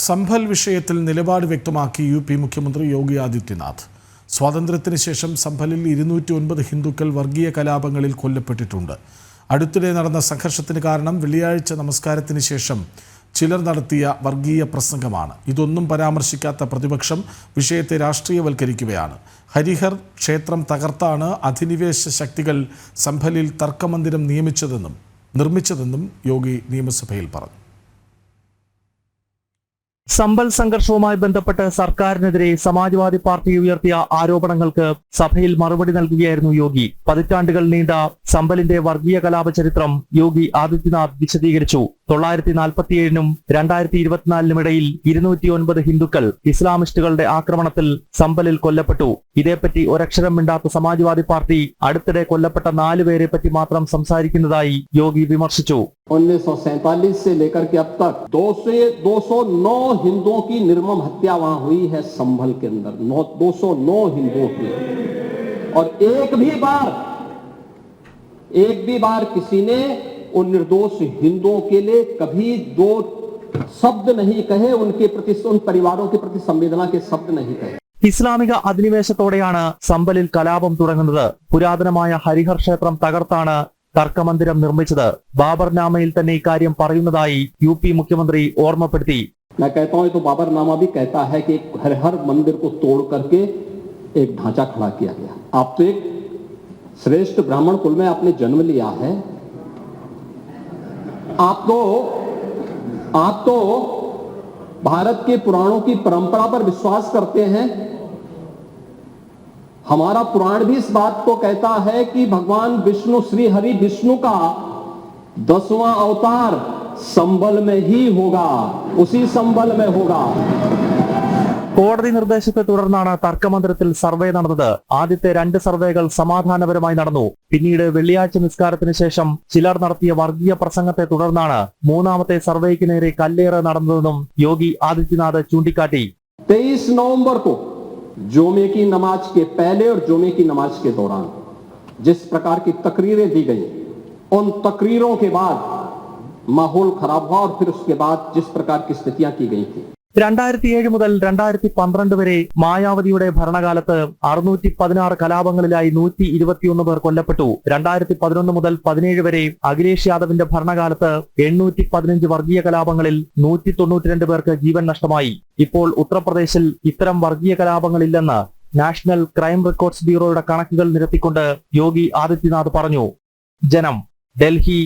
സംഭൽ വിഷയത്തിൽ നിലപാട് വ്യക്തമാക്കി യു.പി. മുഖ്യമന്ത്രി യോഗി ആദിത്യനാഥ്. സ്വാതന്ത്ര്യത്തിന് ശേഷം സംഭലിൽ 209 ഹിന്ദുക്കൾ വർഗീയ കലാപങ്ങളിൽ കൊല്ലപ്പെട്ടിട്ടുണ്ട്. അടുത്തിടെ നടന്ന സംഘർഷത്തിന് കാരണം വെള്ളിയാഴ്ച നമസ്കാരത്തിന് ശേഷം ചിലർ നടത്തിയ വർഗീയ പ്രസംഗമാണ്. ഇതൊന്നും പരാമർശിക്കാത്ത പ്രതിപക്ഷം വിഷയത്തെ രാഷ്ട്രീയവൽക്കരിക്കുകയാണ്. ഹരിഹർ ക്ഷേത്രം തകർത്താണ് അധിനിവേശ ശക്തികൾ സംഭലിൽ തർക്കമന്ദിരം നിർമ്മിച്ചതെന്നും യോഗി നിയമസഭയിൽ പറഞ്ഞു. സംഭൽ സംഘർഷവുമായി ബന്ധപ്പെട്ട് സർക്കാരിനെതിരെ സമാജ്വാദി പാർട്ടി ഉയർത്തിയ ആരോപണങ്ങൾക്ക് സഭയിൽ മറുപടി നൽകുകയായിരുന്നു യോഗി. പതിറ്റാണ്ടുകൾ നീണ്ട സംഭലിന്റെ വർഗീയ കലാപ ചരിത്രം യോഗി ആദിത്യനാഥ് വിശദീകരിച്ചു. 1947-നും 2024-നും ഇടയിൽ 209 ഹിന്ദുക്കൾ ഇസ്ലാമിസ്റ്റുകളുടെ ആക്രമണത്തിൽ സംഭലിൽ കൊല്ലപ്പെട്ടു. ഇതേപ്പറ്റി ഒരക്ഷരം മിണ്ടാത്ത സമാജ്വാദി പാർട്ടി അടുത്തിടെ കൊല്ലപ്പെട്ട 4 പേരെ പറ്റി മാത്രം സംസാരിക്കുന്നതായി യോഗി വിമർശിച്ചു. 1947 से लेकर के अब तक 209 हिंदुओं की निर्मम हत्या वहां हुई है संभल के अंदर, 209 हिंदुओं की। और एक भी बार किसी ने उन निर्दोष हिंदुओं के लिए कभी 2 शब्द नहीं कहे, उनके प्रति, उन परिवारों के प्रति संवेदना के शब्द नहीं कहे. ഇസ്ലാമിക അധിനിവേശത്തോടെയാണ് സംഭലിൽ കലാപം തുടങ്ങുന്നത്. പുരാതനമായ ഹരിഹർ ക്ഷേത്രം തകർത്താണ് തർക്കമന്ദിരം നിർമ്മിച്ചത്. ബാബർനാമയിൽ തന്നെ ഇക്കാര്യം പറയുന്നതായി യു.പി. മുഖ്യമന്ത്രി ഓർമ്മപ്പെടുത്തി. मैं कहता हूं तो बाबरनामा भी कहता है कि हर मंदिर को तोड़ करके एक ढांचा खड़ा किया गया. आप तो एक श्रेष्ठ ब्राह्मण कुल में आपने जन्म लिया है. आप तो भारत के पुराणों की परंपरा पर विश्वास करते हैं. हमारा पुराण भी इस बात को कहता है कि भगवान विष्णु, श्री हरि विष्णु का 10वां अवतार संभल में ही होगा, उसी संभल में होगा. കോടതി നിർദ്ദേശത്തെ തുടർന്നാണ് തർക്കമന്ദിരത്തിൽ സർവേ നടന്നത്. ആദ്യത്തെ 2 സർവേകൾ സമാധാനപരമായി നടന്നു. പിന്നീട് വെള്ളിയാഴ്ച നിസ്കാരത്തിന് ശേഷം ചിലർ നടത്തിയ വർഗീയ പ്രസംഗത്തെ തുടർന്നാണ് 3ാമത്തെ സർവേക്ക് നേരെ കല്ലേറ് നടന്നതെന്നും യോഗി ആദിത്യനാഥ് ചൂണ്ടിക്കാട്ടി. 23 नवंबर को जुमे की नमाज के पहले और जुमे की नमाज के दौरान जिस प्रकार की तकरीरें दी गई, उन तकरीरों के बाद माहौल खराब हुआ और फिर उसके बाद जिस प्रकार की स्थितियां की गई थी. 2007 മുതൽ 2012 വരെ മായാവതിയുടെ ഭരണകാലത്ത് 616 കലാപങ്ങളിലായി 121 പേർ കൊല്ലപ്പെട്ടു. 2011 മുതൽ 17 വരെ അഖിലേഷ് യാദവിന്റെ ഭരണകാലത്ത് 815 വർഗീയ കലാപങ്ങളിൽ 192 പേർക്ക് ജീവൻ നഷ്ടമായി. ഇപ്പോൾ ഉത്തർപ്രദേശിൽ ഇത്തരം വർഗീയ കലാപങ്ങളില്ലെന്ന് നാഷണൽ ക്രൈം റെക്കോർഡ്സ് ബ്യൂറോയുടെ കണക്കുകൾ നിരത്തിക്കൊണ്ട് യോഗി ആദിത്യനാഥ് പറഞ്ഞു. ജനം, ഡൽഹി.